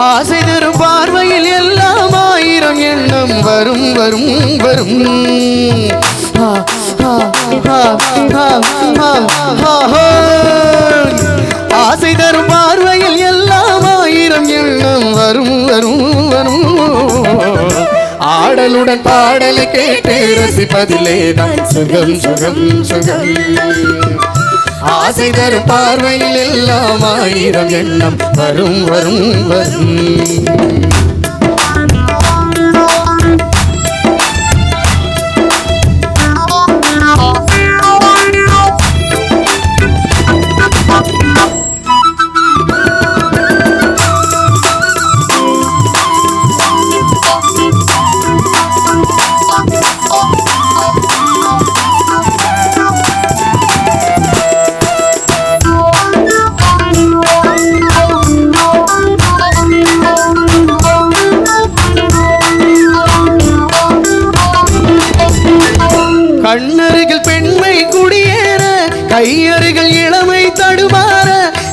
ஆசை தரும் பார்வையில் எல்லாம் ஆயிரம் எண்ணம் வரும் வரும் வரும். ஆசை தரும் பார்வையில் எல்லாம் ஆயிரம் எண்ணம் வரும் வரும் வரும். ஆடலுடன் பாடலை கேட்டு ரசிப்பதிலே தான் சுகம் சுகம் சுகம். ஆசை தரும் பார்வையில் எல்லாம் ஆயிரம் எண்ணம் வரும் வரும் வரும். கண்ணருகில் பெண்மை குடியேற கையருகில் இளமை தடுமாற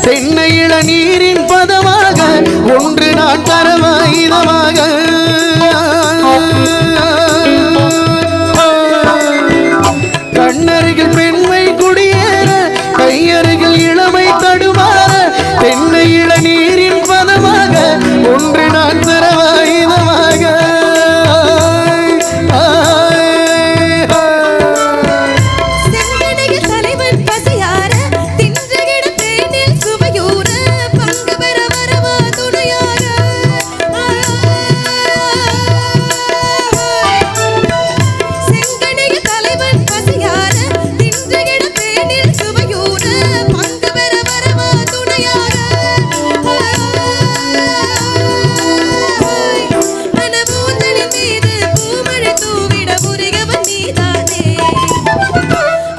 தென்னை இளநீரின் பதமாக ஒன்று நான் தரவாயுதமாக. கண்ணருகில் பெண்மை குடியேற கையருகில் இளமை தடுமாற தென்னை இளநீரின் பதமாக ஒன்று நான் தரவாயுதமாக.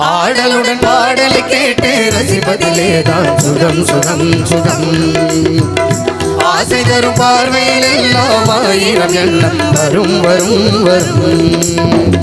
ஆடலுடன் பாடலை கேட்டு ரசிப்பதிலே தான் சுகம் சுகம் சுகம். ஆசை தரும் பார்வையில் எல்லாம் ஆயிரம் எண்ணம் வரும் வரும் வரும்.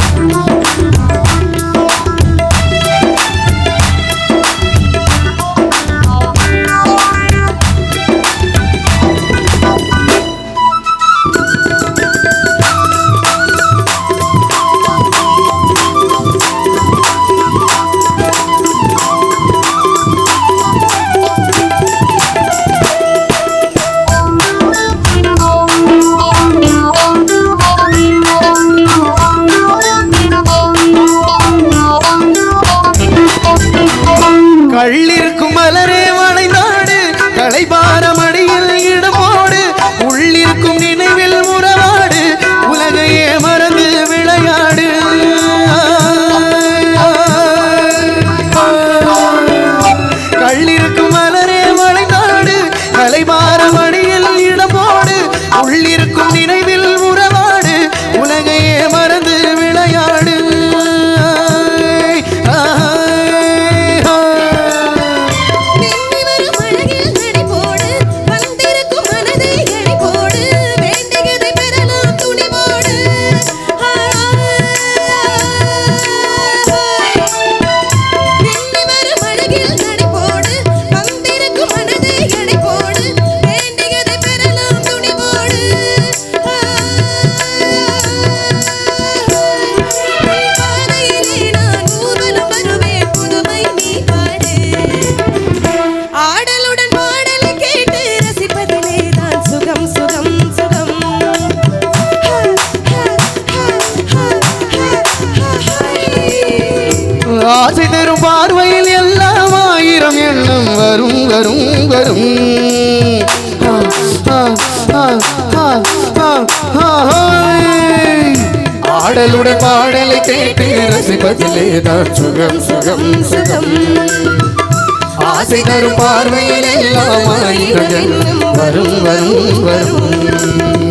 கள்ளிருக்கும் மலரே வளைநாடு களைபாரம் அடியில் இடமோடு உள்ளிருக்கும் நினைவில் உறவாடு உலகையே மறந்து விளையாடு. கள்ளிருக்கும் மலரே வளைநாடு களைபாரம் அடியில் இடமோடு உள்ளிருக்கும் நினைவில் உறவாடு உலகையே மறந்து விளையாடு. ஆசை தரும் பார்வையில் எல்லாம் ஆயிரம் எண்ணம் வரும் வரும் வரும். ஆடலுடன் பாடலை கேட்டு ரசிப்பதிலே தான் சுகம் சுகம் சுகம். ஆசை தரும் பார்வையில் எல்லாம் ஆயிரம் எண்ணம் வரும் வரும் வரும்.